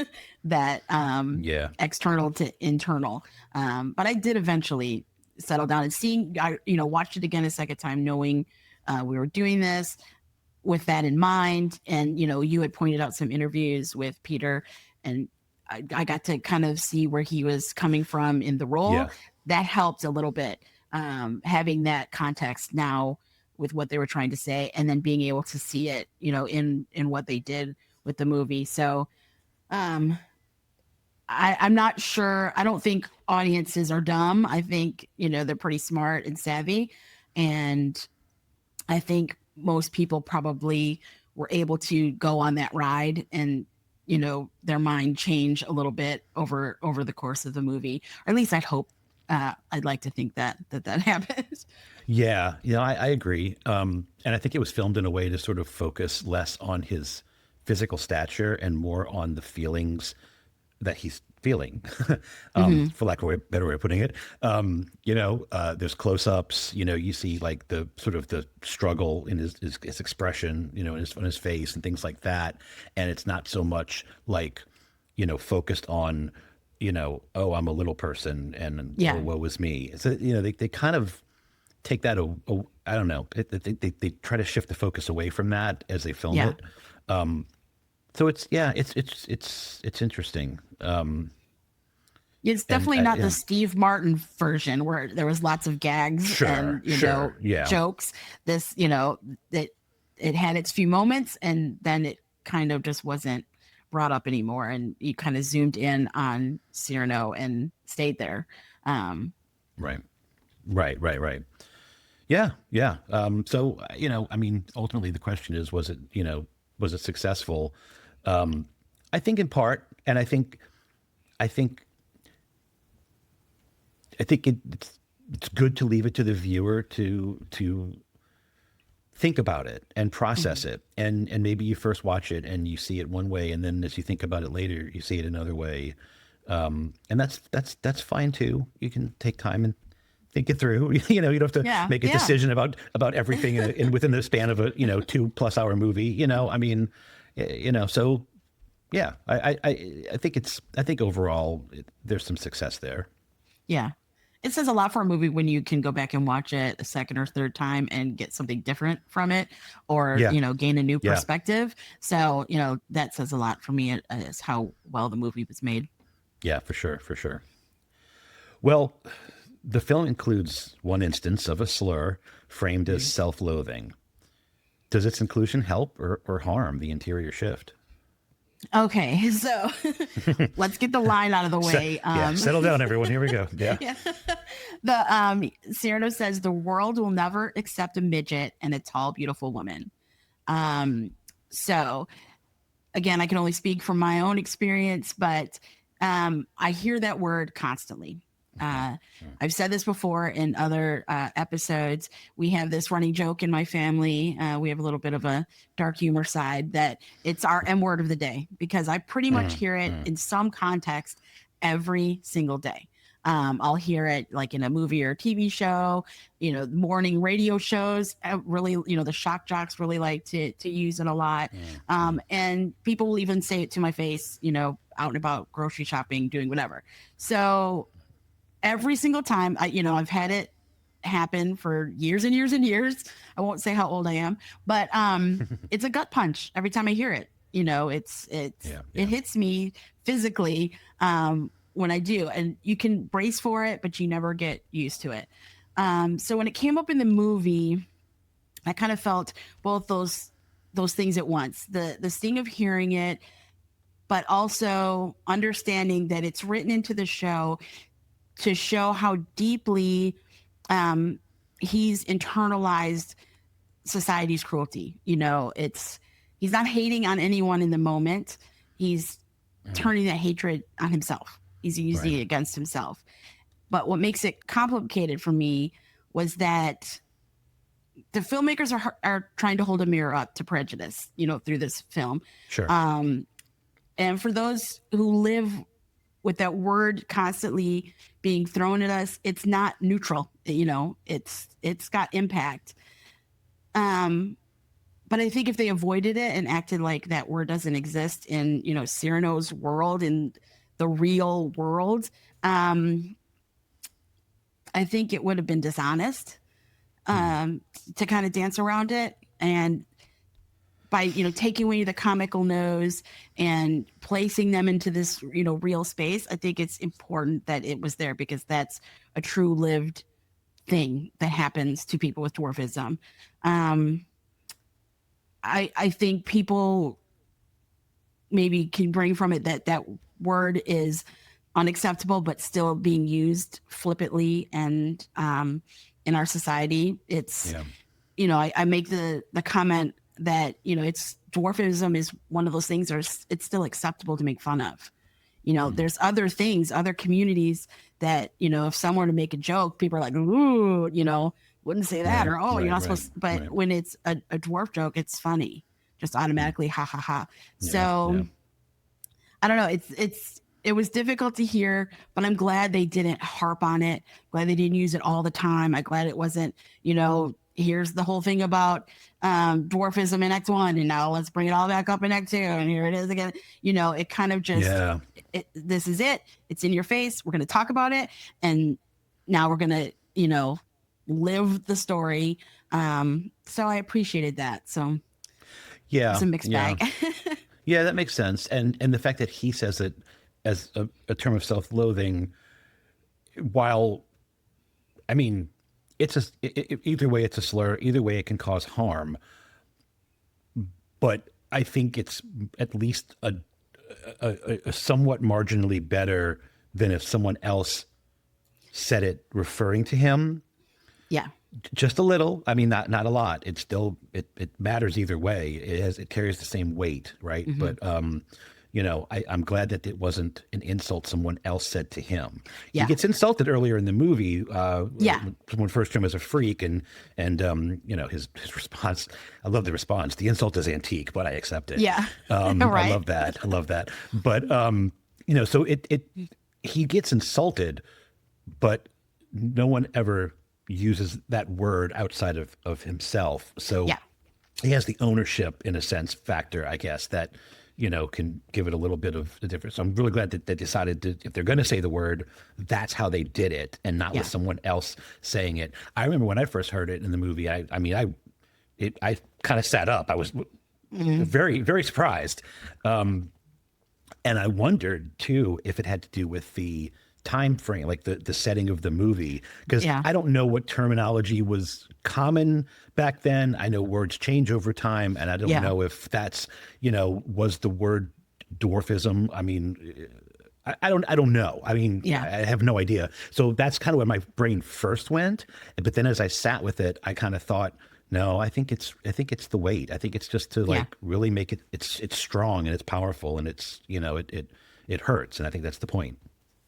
Yeah. external to internal. But I did eventually settle down and watched it again a second time, knowing we were doing this with that in mind. And, you had pointed out some interviews with Peter, and I got to kind of see where he was coming from in the role. Yeah. That helped a little bit, having that context now with what they were trying to say, and then being able to see it, in what they did with the movie. So I'm not sure. I don't think audiences are dumb. I think, they're pretty smart and savvy. And I think most people probably were able to go on that ride and, their mind change a little bit over the course of the movie. Or at least I'd hope. I'd like to think that happens. Yeah, I agree. And I think it was filmed in a way to sort of focus less on his physical stature and more on the feelings that he's feeling, for lack of a better way of putting it. There's close-ups. You see like the sort of the struggle in his expression, on his face and things like that. And it's not so much like, focused on, oh, I'm a little person and Yeah. oh, woe is me. So, they kind of take that, I don't know, they try to shift the focus away from that as they film Yeah. it. So it's interesting. It's definitely not the and- Steve Martin version where there was lots of gags Sure, and sure, yeah. jokes. This, that it had its few moments and then it kind of just wasn't brought up anymore, and you kind of zoomed in on Cyrano and stayed there. Right. Yeah. So, ultimately the question is, was it successful? I think in part, and I think it's good to leave it to the viewer to think about it and process it. And maybe you first watch it and you see it one way, and then as you think about it later, you see it another way. And that's fine too. You can take time and think it through. You don't have to make a decision about everything in within the span of a 2+ hour movie. So yeah, I think overall there's some success there. Yeah. It says a lot for a movie when you can go back and watch it a second or third time and get something different from it, or, gain a new perspective. So, that says a lot for me as how well the movie was made. Yeah, for sure. Well, the film includes one instance of a slur framed as self-loathing. Does its inclusion help or harm the interior shift? Okay, so let's get the line out of the way. Settle down, everyone. Here we go. Yeah. The Cyrano says the world will never accept a midget and a tall, beautiful woman. So again, I can only speak from my own experience, but I hear that word constantly. I've said this before in other episodes. We have this running joke in my family. We have a little bit of a dark humor side that it's our M word of the day, because I pretty much hear it in some context every single day. I'll hear it like in a movie or a TV show, morning radio shows. Really, the shock jocks really like to use it a lot. And people will even say it to my face, out and about grocery shopping, doing whatever. So every single time I've had it happen for years and years and years. I won't say how old I am, but it's a gut punch every time I hear it. You know, it hits me physically when I do, and you can brace for it, but you never get used to it. So when it came up in the movie, I kind of felt both those things at once. The sting of hearing it, but also understanding that it's written into the show to show how deeply he's internalized society's cruelty. You know, he's not hating on anyone in the moment. He's turning that hatred on himself. He's using it against himself. But what makes it complicated for me was that the filmmakers are trying to hold a mirror up to prejudice, you know, through this film. Sure. And for those who live with that word constantly being thrown at us, it's not neutral. You know, it's got impact. But I think if they avoided it and acted like that word doesn't exist in, you know, Cyrano's world, in the real world, I think it would have been dishonest to kind of dance around it. And by, you know, taking away the comical nose and placing them into this, you know, real space, I think it's important that it was there, because that's a true lived thing that happens to people with dwarfism. I think people maybe can bring from it that word is unacceptable, but still being used flippantly and in our society. It's, you know, I make the comment that, you know, it's dwarfism is one of those things, or it's still acceptable to make fun of. You know, there's other things, other communities that, you know, if someone were to make a joke, people are like, ooh, you know, wouldn't say that, or you're not supposed to, but when it's a dwarf joke, it's funny, just automatically, ha ha ha. So I don't know, it was difficult to hear, but I'm glad they didn't harp on it. Glad they didn't use it all the time. I'm glad it wasn't, you know, here's the whole thing about dwarfism in Act 1, and now let's bring it all back up in Act 2, and here it is again. You know, it kind of just, this is it. It's in your face. We're going to talk about it, and now we're going to, you know, live the story. So I appreciated that. So it's a mixed bag. Yeah, that makes sense. And the fact that he says it as a term of self-loathing, while, I mean, either way it's a slur, either way it can cause harm. But I think it's at least a somewhat marginally better than if someone else said it referring to him. Yeah. Just a little. I mean, not a lot. It's still, it matters either way. It carries the same weight, right? But you know, I'm glad that it wasn't an insult someone else said to him. He gets insulted earlier in the movie. Someone first to him as a freak, and you know, his response. I love the response. The insult is antique, but I accept it. Yeah. Right. I love that. But you know, so he gets insulted, but no one ever uses that word outside of himself. So he has the ownership, in a sense, factor, I guess, that, you know, can give it a little bit of the difference. So I'm really glad that they decided to, if they're going to say the word, that's how they did it, and not with someone else saying it. I remember when I first heard it in the movie, I kind of sat up. I was very, very surprised. And I wondered too, if it had to do with the time frame, like the setting of the movie, because I don't know what terminology was common back then. I know words change over time, and I don't know if that's, you know, was the word dwarfism. I mean, I don't know. I mean, I have no idea. So that's kind of where my brain first went. But then as I sat with it, I kind of thought, no, I think it's the weight. I think it's just to like really make it, it's strong and it's powerful, and it's, you know, it hurts. And I think that's the point.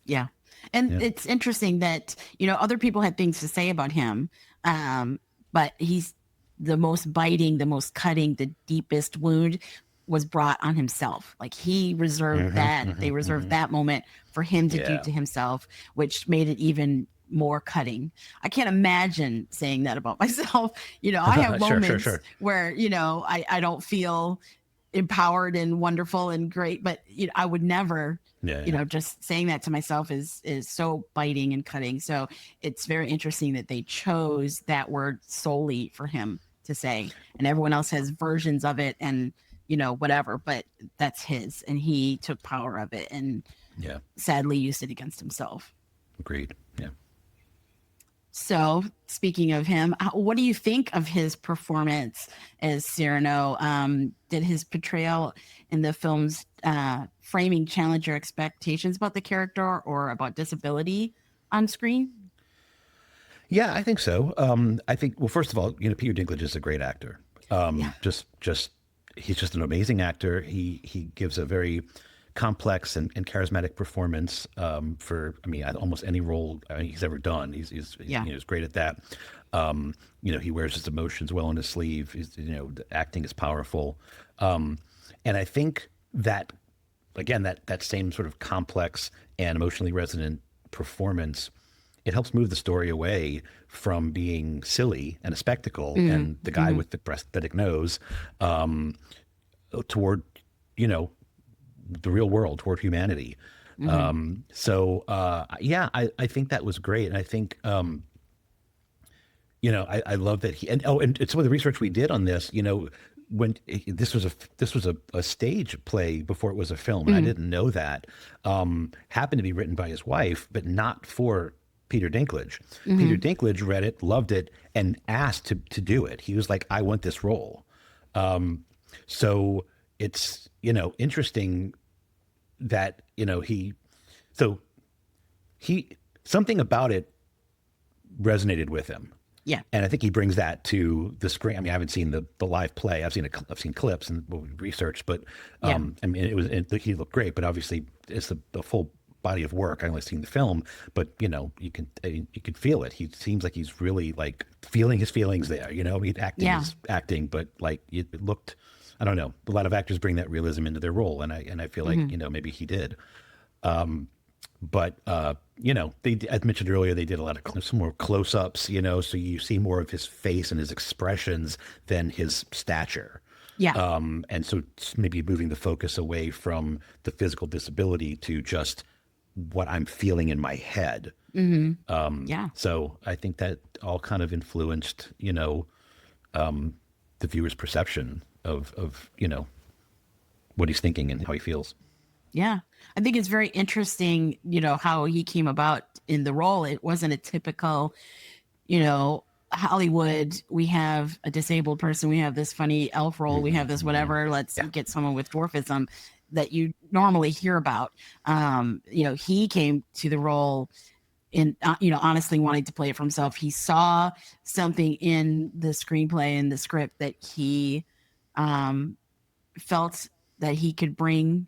Yeah. And it's interesting that, you know, other people had things to say about him, but he's the most biting, the most cutting, the deepest wound was brought on himself. Like he reserved that. They reserved that moment for him to do to himself, which made it even more cutting. I can't imagine saying that about myself. You know, I have moments where, you know, I don't feel empowered and wonderful and great, but I would never, Yeah. just saying that to myself is so biting and cutting. So it's very interesting that they chose that word solely for him to say, and everyone else has versions of it and whatever, but that's his, and he took power of it and Yeah. sadly used it against himself. Agreed. Yeah. So, speaking of him, what do you think of his performance as Cyrano? Did his portrayal in the film's framing challenge your expectations about the character or about disability on screen? Yeah, I think so. I think, well, first of all, Peter Dinklage is a great actor. Yeah. Just he's just an amazing actor. He gives a very complex and charismatic performance for, almost any role he's ever done. He's great at that. He wears his emotions well on his sleeve. The acting is powerful. And I think that, again, that same sort of complex and emotionally resonant performance, it helps move the story away from being silly and a spectacle and the guy with the prosthetic nose toward, the real world, toward humanity. I think that was great. And I think, I love that and some of the research we did on this, when this was a stage play before it was a film, and I didn't know that, happened to be written by his wife, but not for Peter Dinklage. Peter Dinklage read it, loved it, and asked to do it. He was like, I want this role. So it's, interesting that, something about it resonated with him. Yeah. And I think he brings that to the screen. I haven't seen the live play. I've seen clips and research, but he looked great, but obviously it's the full body of work. I only seen the film, but you can feel it. He seems like he's really like feeling his feelings there. Acting is acting, but like it looked. I don't know. A lot of actors bring that realism into their role, and I feel like maybe he did. But as mentioned earlier, they did a lot of some more close-ups. So you see more of his face and his expressions than his stature. Yeah. And so maybe moving the focus away from the physical disability to just what I'm feeling in my head. So I think that all kind of influenced, the viewer's perception of what he's thinking and how he feels. Yeah. I think it's very interesting, how he came about in the role. It wasn't a typical, Hollywood, we have a disabled person, we have this funny elf role, we have this whatever, let's get someone with dwarfism that you normally hear about. He came to the role in, honestly wanting to play it for himself. He saw something in the screenplay and the script that he felt that he could bring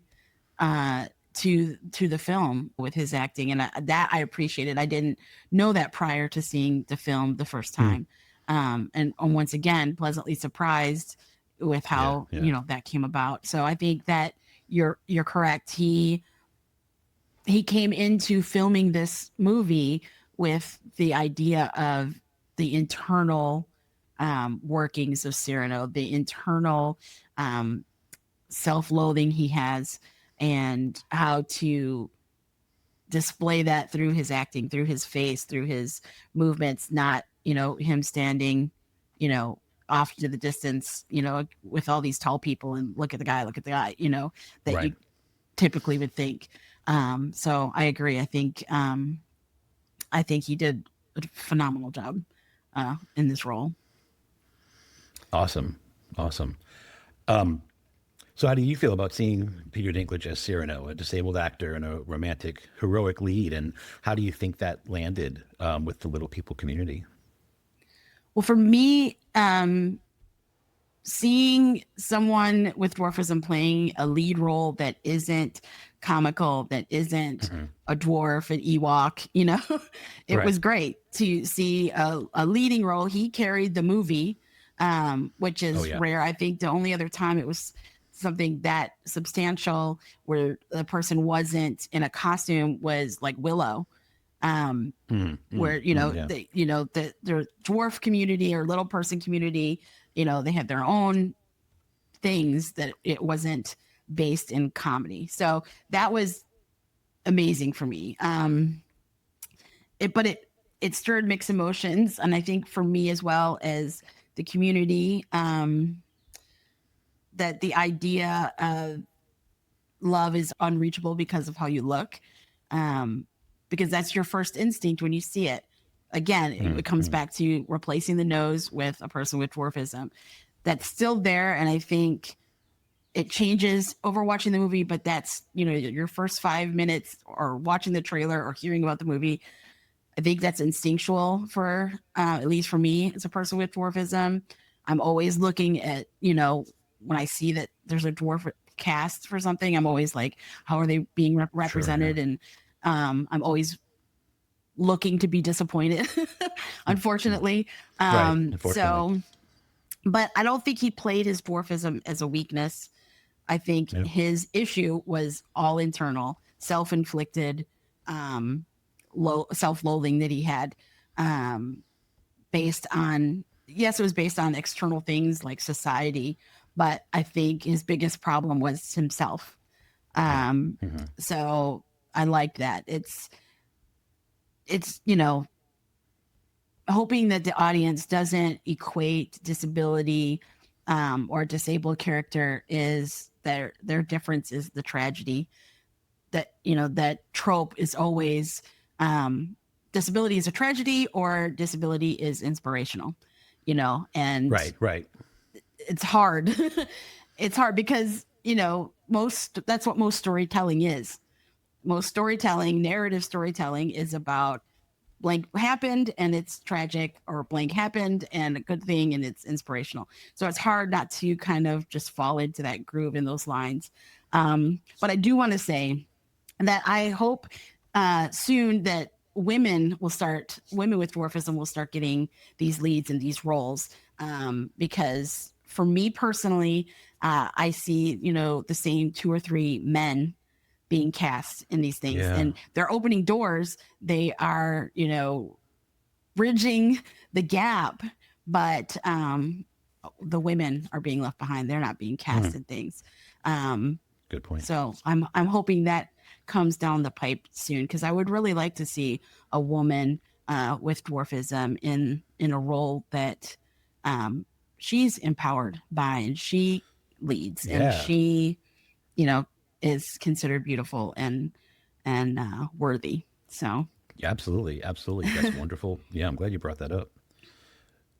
to the film with his acting, and that I appreciated. I didn't know that prior to seeing the film the first time, and once again pleasantly surprised with how that came about. So I think that you're correct. He came into filming this movie with the idea of the internal workings of Cyrano, the internal self-loathing he has, and how to display that through his acting, through his face, through his movements, not, him standing, off to the distance, with all these tall people and look at the guy, that Right. you typically would think. So I agree. I think he did a phenomenal job in this role. Awesome. So how do you feel about seeing Peter Dinklage as Cyrano, a disabled actor and a romantic, heroic lead? And how do you think that landed with the little people community? Well, for me, seeing someone with dwarfism playing a lead role that isn't comical, that isn't a dwarf, an Ewok, it was great to see a leading role. He carried the movie, which is rare. I think the only other time it was something that substantial where the person wasn't in a costume was like Willow, where the dwarf community or little person community, they have their own things that it wasn't based in comedy. So that was amazing for me. It stirred mixed emotions, and I think for me as well as the community, that the idea of love is unreachable because of how you look, because that's your first instinct when you see it. Again, it comes back to replacing the nose with a person with dwarfism. That's still there, and I think it changes over watching the movie, but that's, your first 5 minutes or watching the trailer or hearing about the movie. I think that's instinctual for, at least for me as a person with dwarfism. I'm always looking at, when I see that there's a dwarf cast for something, I'm always like, how are they being represented? Sure, yeah. And I'm always looking to be disappointed, unfortunately. Right, unfortunately. So, but I don't think he played his dwarfism as a weakness. I think his issue was all internal, self-inflicted, self-loathing that he had, based on, yes, it was based on external things like society, but I think his biggest problem was himself. So I like that. It's, hoping that the audience doesn't equate disability, or disabled character is their difference is the tragedy. That, that trope is always, disability is a tragedy or disability is inspirational, and right. It's hard. It's hard because, that's what most storytelling is. Most storytelling, narrative storytelling, is about blank happened and it's tragic, or blank happened and a good thing and it's inspirational. So it's hard not to kind of just fall into that groove in those lines. But I do want to say that I hope soon that women with dwarfism will start getting these leads and these roles, because for me personally, I see, the same 2 or 3 men being cast in these things, and they're opening doors. They are, bridging the gap, but the women are being left behind. They're not being cast in things. Good point. So I'm hoping that comes down the pipe soon, because I would really like to see a woman with dwarfism in a role that she's empowered by, and she leads, and she, is considered beautiful and worthy. So yeah, absolutely. That's wonderful. Yeah, I'm glad you brought that up.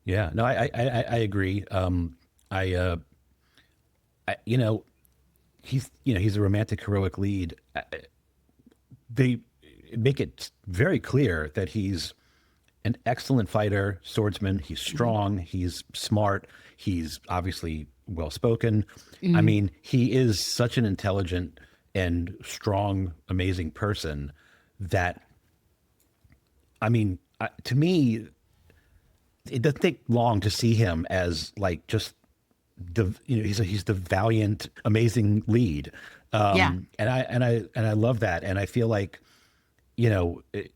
Yeah, no, I agree. He's a romantic heroic lead. They make it very clear that he's an excellent fighter, swordsman. He's strong. He's smart. He's obviously well-spoken. I mean, he is such an intelligent and strong, amazing person that, to me, it doesn't take long to see him as like just he's the valiant, amazing lead. And I love that. And I feel like, if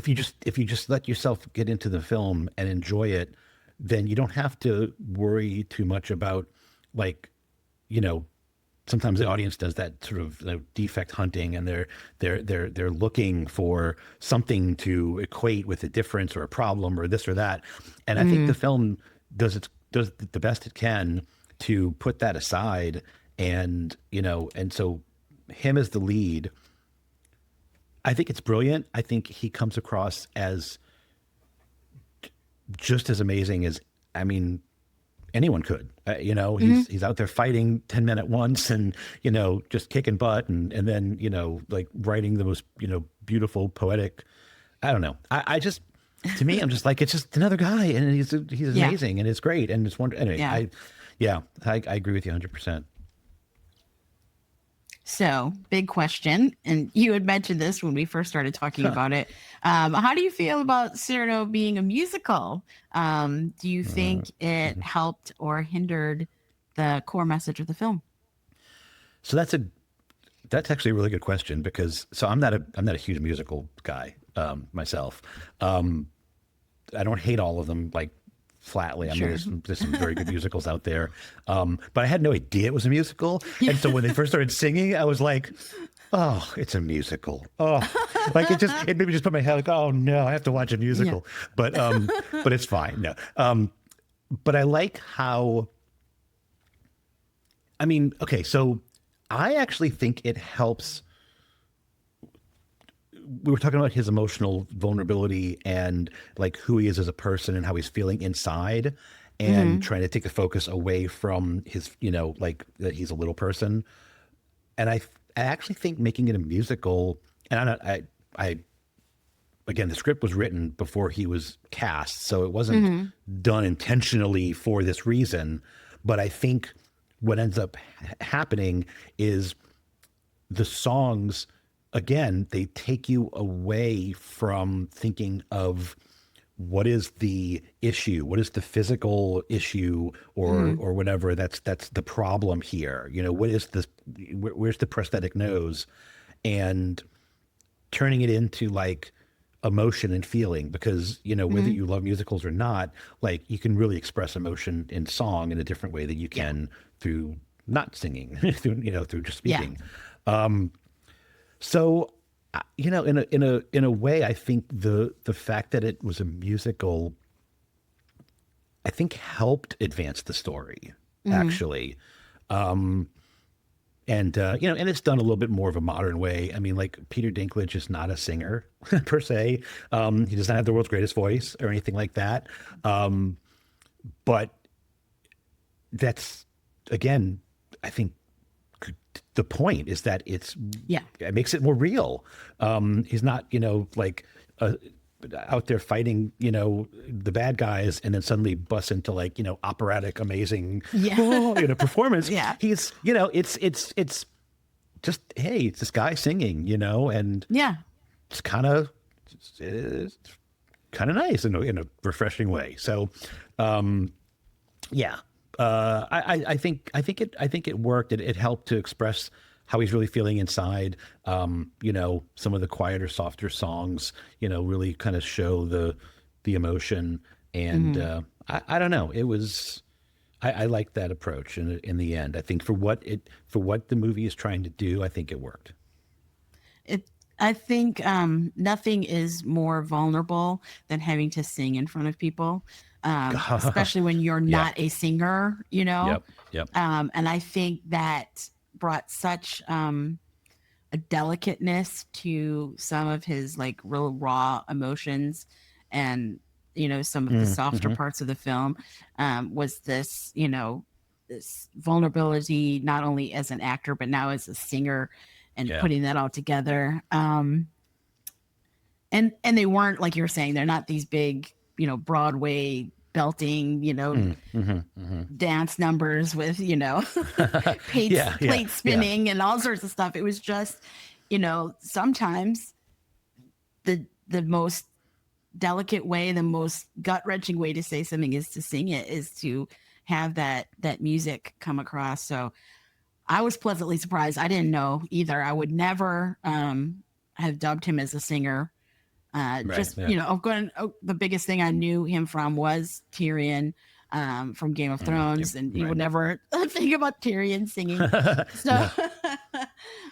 you just let yourself get into the film and enjoy it, then you don't have to worry too much about, like, sometimes the audience does that sort of defect hunting, and they're looking for something to equate with a difference or a problem or this or that. And I think the film does the best it can to put that aside. And, and so him as the lead, I think it's brilliant. I think he comes across as just as amazing as, anyone could. He's out there fighting 10 men at once, and, just kicking butt, and then, like writing the most, beautiful, poetic, I don't know. I just, to me, I'm just like, it's just another guy, and he's amazing, and it's great, and it's wonderful. Anyway, I agree with you 100%. So, big question, and you had mentioned this when we first started talking about it. How do you feel about Cyrano being a musical? Do you think it helped or hindered the core message of the film? So that's actually a really good question, because I'm not a huge musical guy myself. I don't hate all of them like flatly. I Sure. mean, there's some very good musicals out there. But I had no idea it was a musical. And so when they first started singing, I was like, oh, it's a musical. Oh, like it made me just put my head like, oh no, I have to watch a musical. But it's fine. No. But I like how, I mean, okay, so I actually think it helps. We were talking about his emotional vulnerability and like who he is as a person and how he's feeling inside, and trying to take the focus away from his, like that he's a little person. And I actually think making it a musical, and I again, the script was written before he was cast, so it wasn't done intentionally for this reason. But I think what ends up happening is the songs, again, they take you away from thinking of what is the issue, what is the physical issue, or whatever that's the problem here. What is this? Where's the prosthetic nose? And turning it into like emotion and feeling, because whether you love musicals or not, like you can really express emotion in song in a different way than you can through not singing, through just speaking. So, in a way, I think the fact that it was a musical, I think helped advance the story, actually. And it's done a little bit more of a modern way. I mean, like Peter Dinklage is not a singer per se. He does not have the world's greatest voice or anything like that. But that's, again, I think the point is that it makes it more real. He's not, like out there fighting, the bad guys and then suddenly busts into like, operatic, amazing, performance. Yeah. He's, it's just, hey, it's this guy singing, and it's kind of nice in a refreshing way. So, I think it worked. It helped to express how he's really feeling inside. Some of the quieter, softer songs, really kind of show the emotion. And I don't know. It was, I like that approach in the end. I think for what the movie is trying to do, I think it worked. I think nothing is more vulnerable than having to sing in front of people, especially when you're not a singer, Yep. And I think that brought such a delicateness to some of his like real raw emotions, and some of the softer parts of the film, was this this vulnerability, not only as an actor but now as a singer, and putting that all together. And they weren't, like you're saying, they're not these big, Broadway belting, dance numbers with, plate spinning and all sorts of stuff. It was just, sometimes the most delicate way, the most gut-wrenching way to say something is to sing it, is to have that music come across. So I was pleasantly surprised. I didn't know either. I would never have dubbed him as a singer. The biggest thing I knew him from was Tyrion from Game of Thrones, and you would never think about Tyrion singing. So,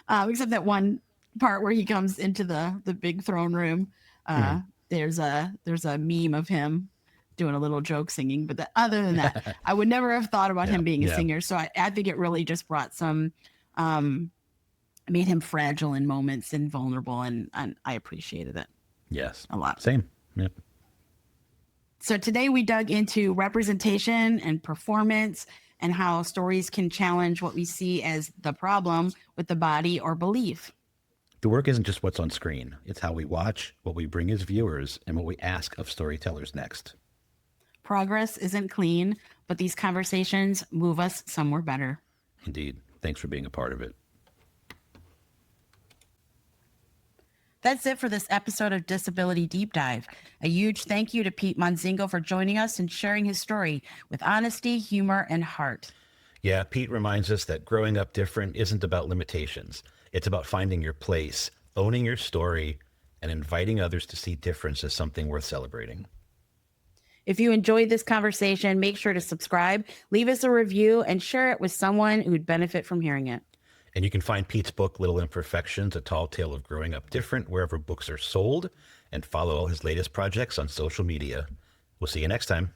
except that one part where he comes into the big throne room, there's a meme of him doing a little joke singing, but other than that, I would never have thought about him being a singer. So I think it really just brought some, made him fragile in moments and vulnerable, and I appreciated it. Yes. A lot. Same. Yep. So today we dug into representation and performance, and how stories can challenge what we see as the problem with the body or belief. The work isn't just what's on screen. It's how we watch, what we bring as viewers, and what we ask of storytellers next. Progress isn't clean, but these conversations move us somewhere better. Indeed. Thanks for being a part of it. That's it for this episode of Disability Deep Dive. A huge thank you to Peet Montzingo for joining us and sharing his story with honesty, humor, and heart. Yeah, Pete reminds us that growing up different isn't about limitations. It's about finding your place, owning your story, and inviting others to see difference as something worth celebrating. If you enjoyed this conversation, make sure to subscribe, leave us a review, and share it with someone who'd benefit from hearing it. And you can find Pete's book, Little Imperfections, A Tall Tale of Growing Up Different, wherever books are sold, and follow all his latest projects on social media. We'll see you next time.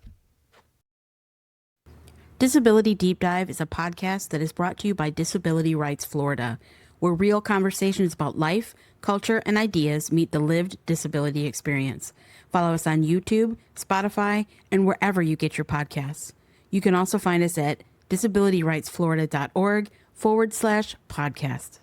Disability Deep Dive is a podcast that is brought to you by Disability Rights Florida, where real conversations about life, culture, and ideas meet the lived disability experience. Follow us on YouTube, Spotify, and wherever you get your podcasts. You can also find us at disabilityrightsflorida.org/podcast.